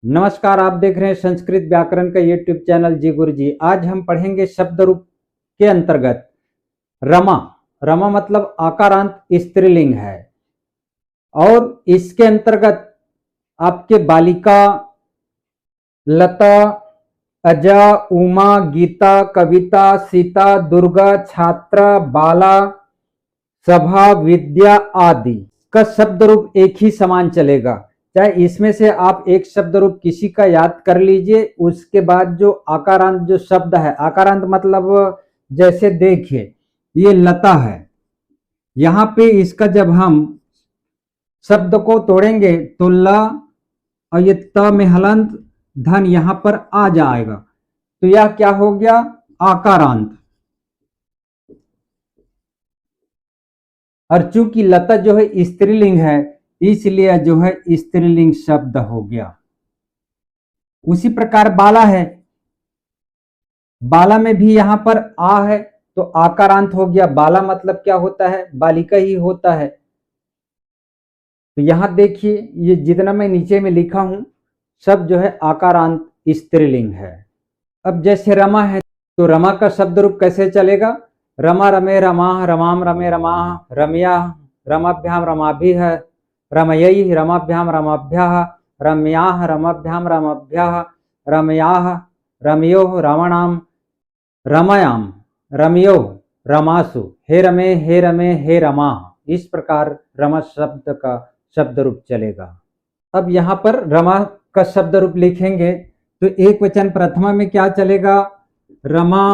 नमस्कार, आप देख रहे हैं संस्कृत व्याकरण का यूट्यूब चैनल जी गुरु जी। आज हम पढ़ेंगे शब्द रूप के अंतर्गत रमा। रमा मतलब आकारांत स्त्रीलिंग है और इसके अंतर्गत आपके बालिका, लता, अजा, उमा, गीता, कविता, सीता, दुर्गा, छात्रा, बाला, सभा, विद्या आदि का शब्द रूप एक ही समान चलेगा। चाहे इसमें से आप एक शब्द रूप किसी का याद कर लीजिए, उसके बाद जो आकारांत जो शब्द है, आकारांत मतलब जैसे देखिए ये लता है, यहां पे इसका जब हम शब्द को तोड़ेंगे तो ल और ये त में हलंत धन यहां पर आ जाएगा, तो यह क्या हो गया? आकारांत। और चूंकि लता जो है स्त्रीलिंग है, इसलिए जो है स्त्रीलिंग शब्द हो गया। उसी प्रकार बाला है, बाला में भी यहां पर आ है तो आकारांत हो गया। बाला मतलब क्या होता है? बालिका ही होता है। तो यहां देखिए ये जितना मैं नीचे में लिखा हूं सब जो है आकारांत स्त्रीलिंग है। अब जैसे रमा है तो रमा का शब्द रूप कैसे चलेगा? रमा रमे रमा, रमाम रमे रमा, रम्या रमाभ्याम रमाभिः, रमयै रमाभ्याम रमाभ्यः, रम्याः रमाभ्याम रमाभ्यः, रमयाः रमयोः रमणाम, रमयाम रमयो रमासु, हे रमे हे रमा। इस प्रकार रमा शब्द का शब्द रूप चलेगा। अब यहां पर रमा का शब्द रूप लिखेंगे तो एक वचन प्रथमा में क्या चलेगा? रमा,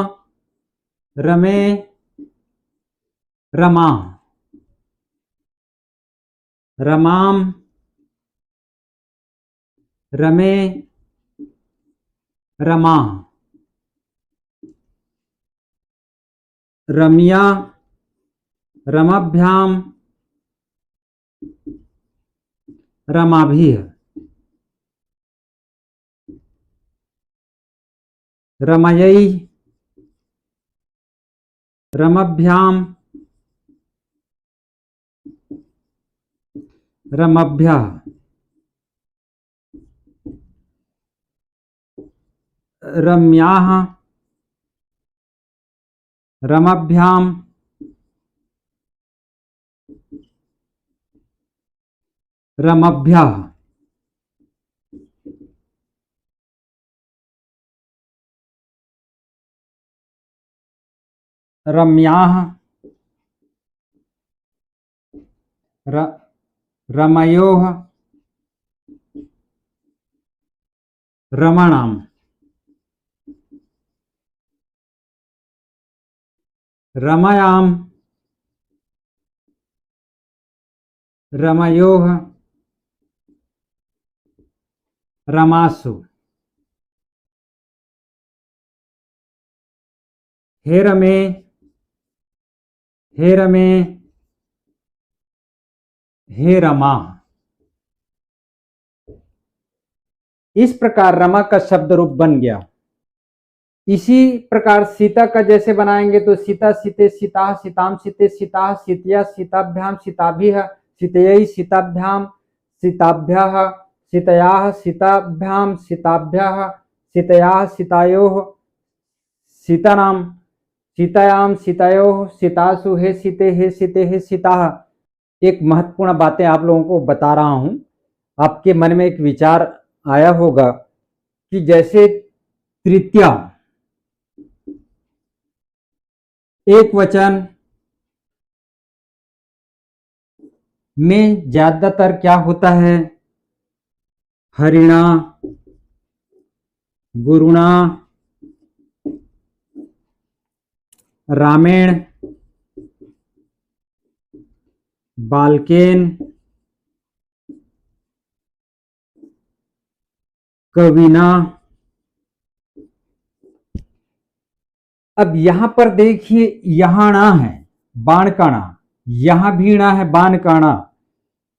रमे, रमा, रमाम, रमे, रमा, रम्या, रमाभ्याम, रमाभिः, रमयै रमाभ्याम रमाभ्यः, रम्याः रमाभ्याम रमभ्यः। रम्याः रमयोः रमणाम, रमयाम रमयोः रमासु, हे रमे हे रमे हे रमा। इस प्रकार रमा का शब्द रूप बन गया। इसी प्रकार सीता का जैसे बनाएंगे तो सीता सीते सीता, सीताम सीते सीता, सीतिया सीताभ्याम सीताभिः, सीतयै सीताभ्याम सीताभ्यः, सीतयाः सीताभ्याम सीताभ्यः, सीतयाः सीतायोः सीतानाम, सीतायाम सीतायोः सीतासु, हे सीते हे सीताः। एक महत्वपूर्ण बातें आप लोगों को बता रहा हूं। आपके मन में एक विचार आया होगा कि जैसे तृतीया एक वचन में ज्यादातर क्या होता है? हरिणा, गुरुणा, रामेण, बालकेन, कविना। अब यहां पर देखिए यहां ना है बाण का ना, यहां भी ना है बाण का ना,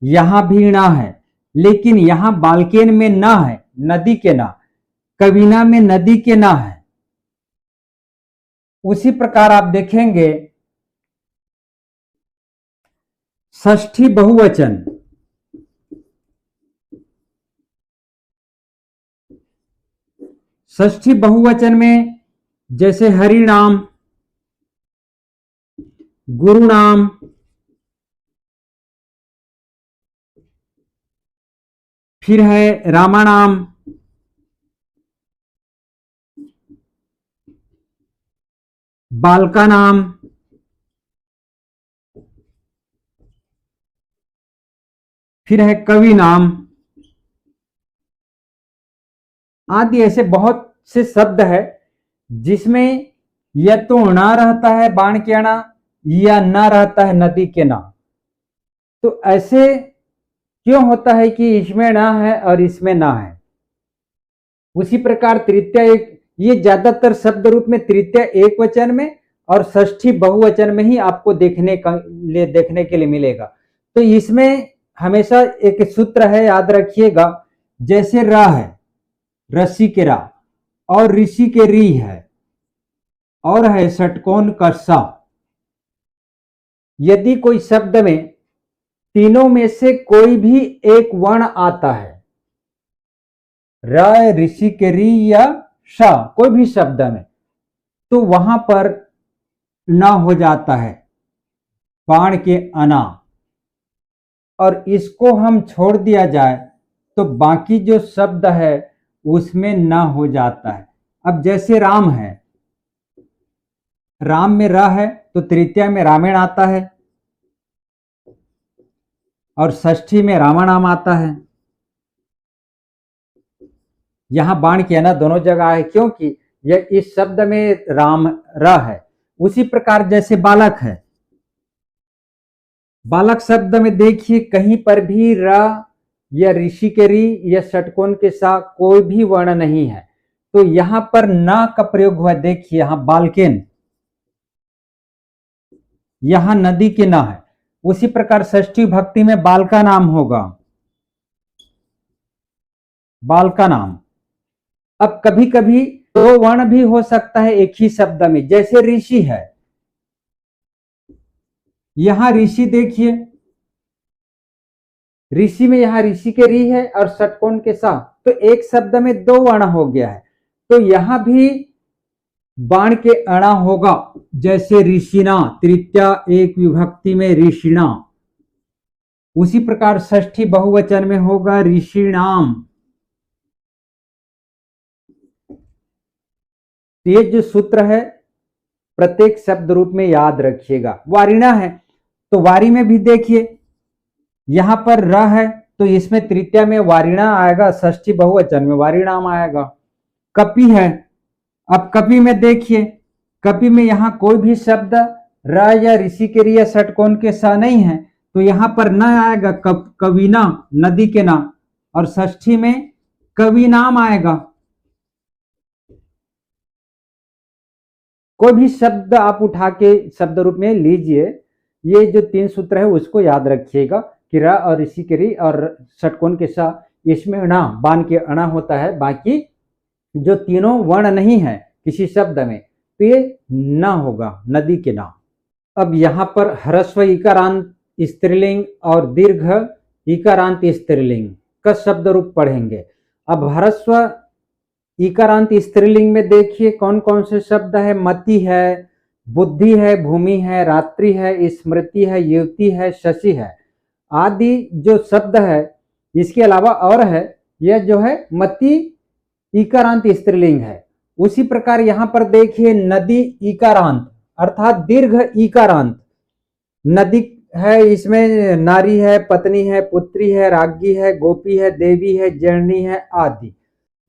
यहां भी ना है, लेकिन यहां बालकेन में ना है नदी के ना, कविना में नदी के ना है। उसी प्रकार आप देखेंगे षष्ठी बहुवचन षष्ठी बहुवचन में जैसे हरि नाम, गुरु नाम, फिर है रामा नाम, बालका नाम, फिर है कवि नाम आदि। ऐसे बहुत से शब्द है जिसमें या तो ना रहता है बाण के अणा या ना रहता है नदी के ना। तो ऐसे क्यों होता है कि इसमें ना है और इसमें ना है। उसी प्रकार तृतीया एक, ये ज्यादातर शब्द रूप में तृतीया एक वचन में और षष्ठी बहुवचन में ही आपको देखने के लिए मिलेगा। तो इसमें हमेशा एक सूत्र है, याद रखिएगा, जैसे रा है, रस्सी के रा, और ऋषि के री है, और है षटकोण का सा। यदि कोई शब्द में तीनों में से कोई भी एक वर्ण आता है, र, ऋषि के री या श, कोई भी शब्द में, तो वहां पर ना हो जाता है बाण के अना, और इसको हम छोड़ दिया जाए तो बाकी जो शब्द है उसमें ना हो जाता है। अब जैसे राम है, राम में र है तो तृतीया में रामायण आता है और षष्ठी में रामा नाम आता है। यहां बाण के अना दोनों जगह है क्योंकि यह इस शब्द में राम र है। उसी प्रकार जैसे बालक है, बालक शब्द में देखिए कहीं पर भी र या ऋषि के री या षटकोण के सा कोई भी वर्ण नहीं है, तो यहां पर ना का प्रयोग हुआ। देखिए यहां बालकेन, यहां नदी के ना है। उसी प्रकार षष्ठी भक्ति में बाल का नाम होगा, बाल का नाम। अब कभी कभी दो वर्ण भी हो सकता है एक ही शब्द में, जैसे ऋषि है, यहां ऋषि देखिए, ऋषि में यहां ऋषि के री है और षटकोण के सा, तो एक शब्द में दो वर्ण हो गया है। तो यहां भी बाण के अणा होगा, जैसे ऋषिना, तृतीया एक विभक्ति में ऋषिणा। उसी प्रकार षष्ठी बहुवचन में होगा ऋषिणाम। ये जो सूत्र है प्रत्येक शब्द रूप में याद रखिएगा। वारिणा है तो वारी में भी देखिए यहां पर र है तो इसमें तृतीया में वारिणा आएगा, षष्ठी बहुवचन में वारिणाम आएगा। कपि है, अब कपि में देखिए, कपि में यहां कोई भी शब्द र या ऋषि के री या षटकोण के सा नहीं है, तो यहां पर न आएगा कविना, नदी के ना, और षष्ठी में कवि नाम आएगा। कोई भी शब्द आप उठा के शब्द रूप में लीजिए, ये जो तीन सूत्र है उसको याद रखिएगा कि र और ऋषि के री और षटकोण के सा, इसमें अणा, बाण के अणा होता है। बाकी जो तीनों वर्ण नहीं है किसी शब्द में तो ये ना होगा, नदी के ना। अब यहां पर ह्रस्व इकारांत स्त्रीलिंग और दीर्घ इकारांत स्त्रीलिंग का शब्द रूप पढ़ेंगे। अब ह्रस्व इकारांत स्त्रीलिंग में देखिए कौन कौन से शब्द है। मति है, बुद्धि है, भूमि है, रात्रि है, स्मृति है, युवती है, शशि है आदि जो शब्द है। इसके अलावा और है, यह जो है मति इकारांत स्त्रीलिंग है। उसी प्रकार यहां पर देखिए नदी इकारांत अर्थात दीर्घ इकारांत। नदी है, इसमें नारी है, पत्नी है, पुत्री है, राज्ञी है, गोपी है, देवी है, जननी है आदि।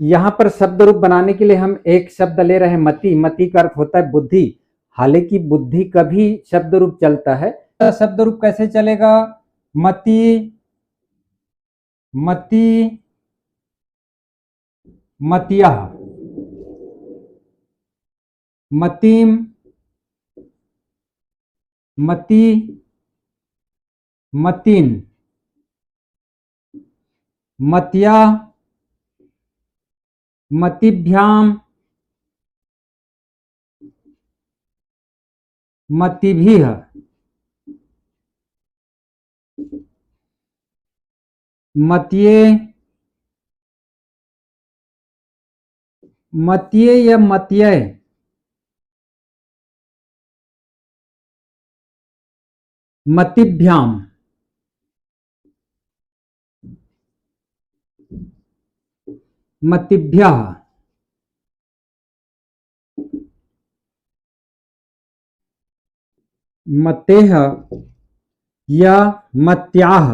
यहां पर शब्द रूप बनाने के लिए हम एक शब्द ले रहे हैं मति। मति का अर्थ होता है बुद्धि, हालांकि बुद्धि का भी शब्द रूप चलता है। शब्द रूप कैसे चलेगा? मति, मति, मतिया, मतिम, मति, मतिन, मतिया, मतिभ्याम, मतिभिः, मतिये, मत्ये या मत्यय, मतिभ्याम, मतिभ्यः, मतेः या मत्याः,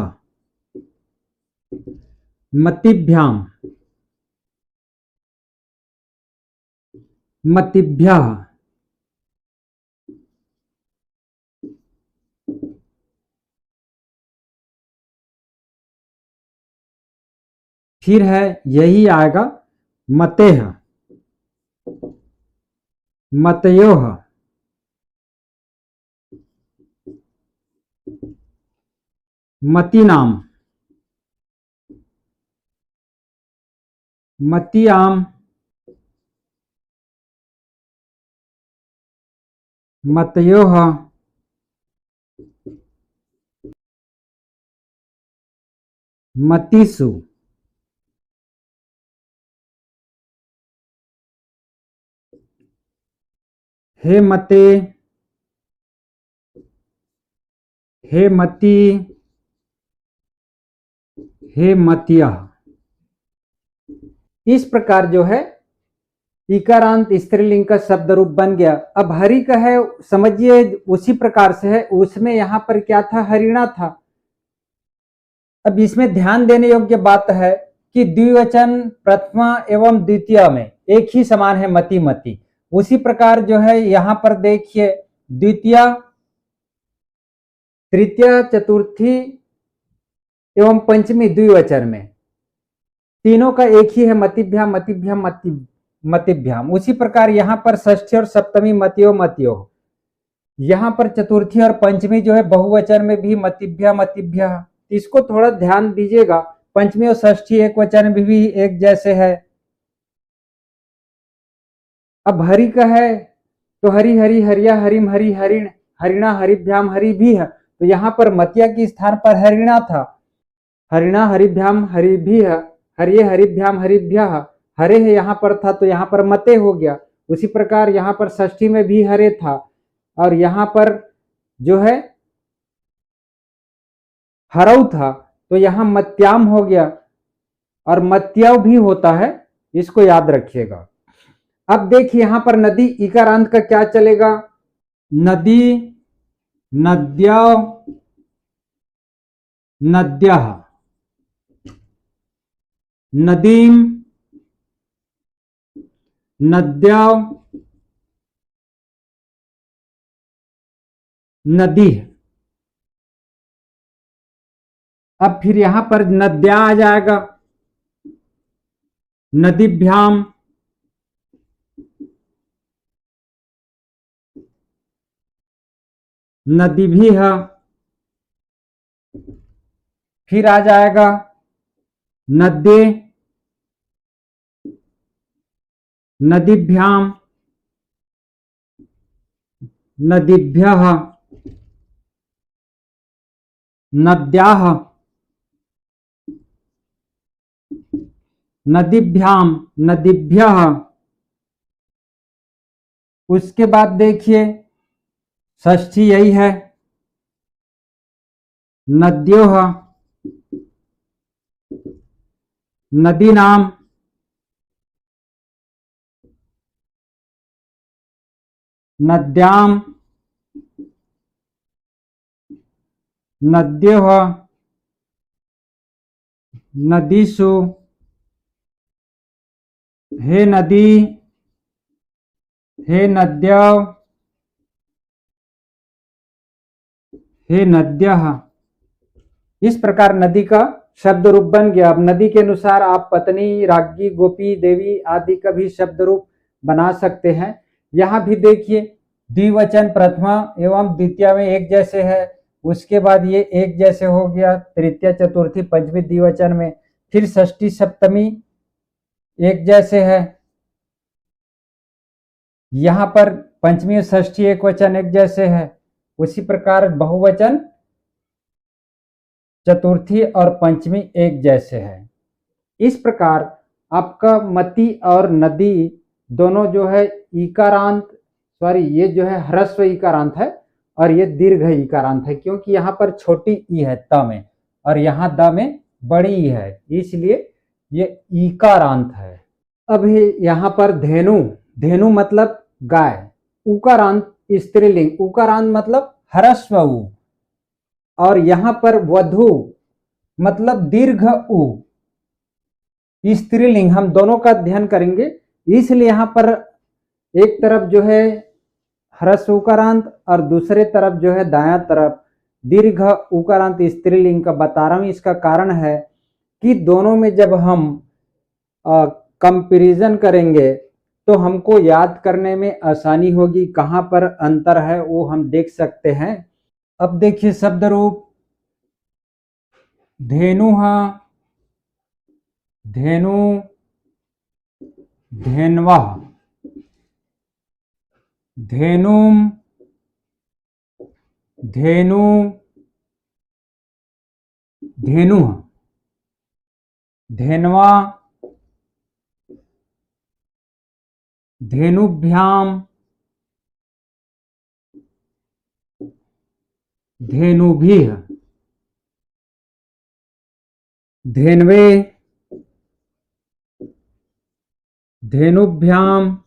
मतिभ्याम, मतिभ्यः। फिर है यही आएगा मतेः, मतयोः, मतीनाम, मतीयाम, मतयोः, मतीसु, हे मते, हे मती, हे मतियः। इस प्रकार जो है इकारांत स्त्रीलिंग का शब्द रूप बन गया। अब हरि का है, समझिए उसी प्रकार से है, उसमें यहां पर क्या था, हरिणा था। अब इसमें ध्यान देने योग्य बात है कि द्विवचन प्रथमा एवं द्वितीय में एक ही समान है, मति मति। उसी प्रकार जो है यहां पर देखिए द्वितीय, तृतीय, चतुर्थी एवं पंचमी द्विवचन में तीनों का एक ही है, मतिभ्याम मतिभ्याम मतिभ्याम। उसी प्रकार यहाँ पर षष्ठी और सप्तमी मतियो मतियो, यहाँ पर चतुर्थी और पंचमी जो है बहुवचन में भी मतिभ्या मतिभ्या। इसको थोड़ा ध्यान दीजिएगा, पंचमी और षष्ठी एक वचन में भी एक जैसे है। अब हरि का है तो हरि हरि हरिया हरिम हरि हरिण, हरिणा हरिभ्याम हरि भी है, तो यहाँ पर मतिया के स्थान पर हरिणा था। हरिणा हरिभ्याम हरि भी है, हरिये हरिभ्याम हरिभ्य, हरे है यहाँ पर था तो यहाँ पर मते हो गया। उसी प्रकार यहाँ पर षष्ठी में भी हरे था और यहाँ पर जो है हरऊ था तो यहाँ मत्याम हो गया, और मत्यव भी होता है, इसको याद रखिएगा। अब देखिए यहां पर नदी इकारांत का क्या चलेगा, नदी, नद्यौ, नद्यः, नदीम, नद्यौ, नदी। अब फिर यहां पर नद्या आ जाएगा, नदीभ्याम, नदी भी है। फिर आ जाएगा नद्ये, नदीभ्याम, नदीभ्यः, नद्याः, नदीभ्याम, नदीभ्यः। उसके बाद देखिए षष्ठी यही है, नद्योः, नदीनाम, नद्याम, नद्योः, नदीषु, हे नदी, हे नद्यौ, हे नद्यः। इस प्रकार नदी का शब्द रूप बन गया। अब नदी के अनुसार आप पत्नी, राज्ञी, गोपी, देवी आदि का भी शब्द रूप बना सकते हैं। यहाँ भी देखिए द्विवचन प्रथमा एवं द्वितीय में एक जैसे है, उसके बाद ये एक जैसे हो गया तृतीय चतुर्थी पंचमी द्विवचन में, फिर षष्ठी सप्तमी एक जैसे है, यहाँ पर पंचमी और षष्ठी एक वचन एक जैसे है। उसी प्रकार बहुवचन चतुर्थी और पंचमी एक जैसे है। इस प्रकार आपका मति और नदी दोनों जो है इकारांत, सॉरी ये जो है ह्रस्व इकारांत है और ये दीर्घ इकारांत है, क्योंकि यहाँ पर छोटी ई है त में और यहाँ द में बड़ी ई है, इसलिए ये इकारांत है। अब यहाँ पर धेनु, धेनु मतलब गाय, उकारांत स्त्रीलिंग, उकारांत मतलब ह्रस्व उ, और यहाँ पर वधु मतलब दीर्घ उ, स्त्रीलिंग। हम दोनों का अध्ययन करेंगे, इसलिए यहाँ पर एक तरफ जो है ह्रस्व उकारांत और दूसरे तरफ जो है दायां तरफ दीर्घ उकारांत स्त्रीलिंग का बता रहा हूं। इसका कारण है कि दोनों में जब हम कंपैरिजन करेंगे तो हमको याद करने में आसानी होगी, कहाँ पर अंतर है वो हम देख सकते हैं। अब देखिए शब्द रूप धेनुः, धेनु, धेन्वः, धेनुम, धेनु, धेनुः, धेन्वा, धेनुभ्याम, धेनुभिः, धेन्वे, धेनुभ्याम,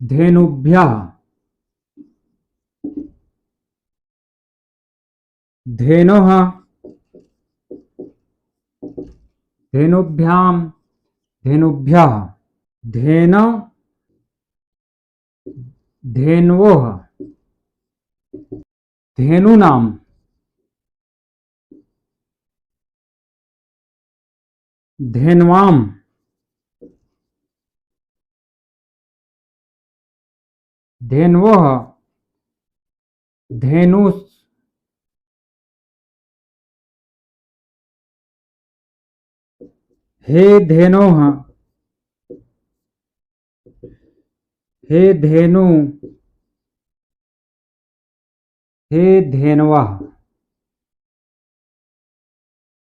धेनुभ्यः, धेनुः, धेनुभ्याम, धेनुभ्यः, धेन, धेन्वोः, धेनूनाम, धेन्वाम, धेन्वोः, धेनुस्, हे धेनोः, हे धेनु, हे धेनवः।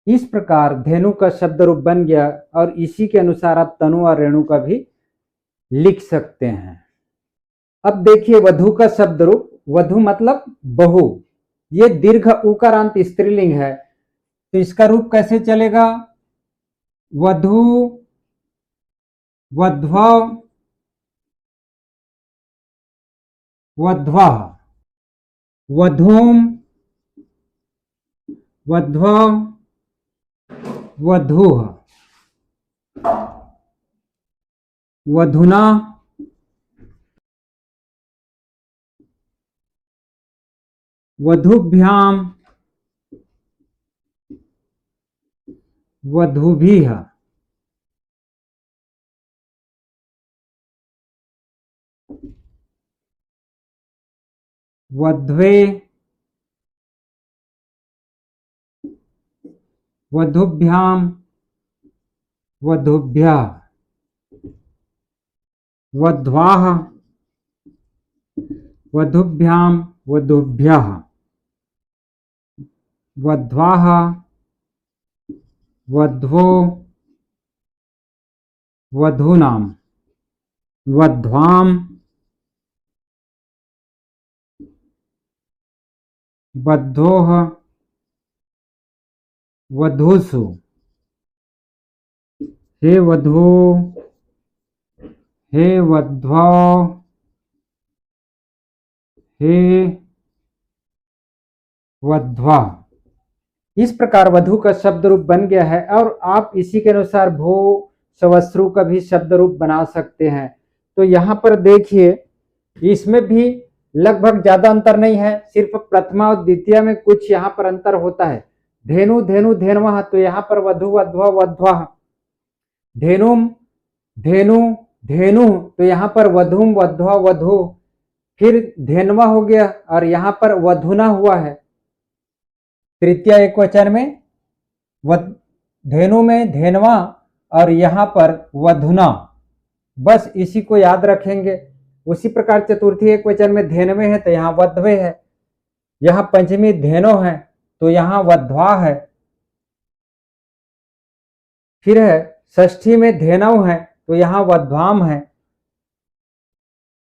इस प्रकार धेनु का शब्द रूप बन गया और इसी के अनुसार आप तनु और रेणु का भी लिख सकते हैं। अब देखिए वधु का शब्द रूप, वधु मतलब बहु, ये दीर्घ उकारांत स्त्रीलिंग है, तो इसका रूप कैसे चलेगा? वधु, वध्वा, वध्वः, वधूम, वध्वा, वधूः, वधुना, वधूभ्याम, वधूभिः, वध्वे, वधूभ्याम, वधूभ्यः, वध्वाः, वधूभ्याम, वधूभ्यः, वध्वाः, वध्वो, वधूनाम, वध्वाम, वध्वोः, वधूसु, हे वधू, हे वध्वो, हे वध्वा। इस प्रकार वधु का शब्द रूप बन गया है और आप इसी के अनुसार भू सवस्रु का भी शब्द रूप बना सकते हैं। तो यहाँ पर देखिए इसमें भी लगभग ज्यादा अंतर नहीं है, सिर्फ प्रथमा और द्वितीय में कुछ यहाँ पर अंतर होता है। धेनु, धेनु, धेनवः, तो यहाँ पर वधु, वध्वा, वध्वः। धेनुम, धेनु, धेनु, तो यहाँ पर वधुम, वध्वा, वधु। फिर धेनवा हो गया और यहाँ पर वधुना हुआ है, तृतीय एक वचन में धेनु में धेनवा और यहाँ पर वधुना, बस इसी को याद रखेंगे। उसी प्रकार चतुर्थी एक वचन में धेनवे है तो यहाँ वध्वे है, यहाँ पंचमी धेनो है तो यहाँ वध्वा है। फिर है षष्ठी में धेनव है तो यहाँ वध्वाम है।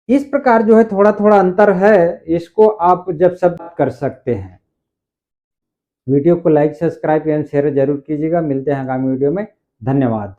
इस प्रकार जो है थोड़ा थोड़ा अंतर है, इसको आप जब शब्द कर सकते हैं। वीडियो को लाइक, सब्सक्राइब एवं शेयर जरूर कीजिएगा। मिलते हैं आगामी वीडियो में। धन्यवाद।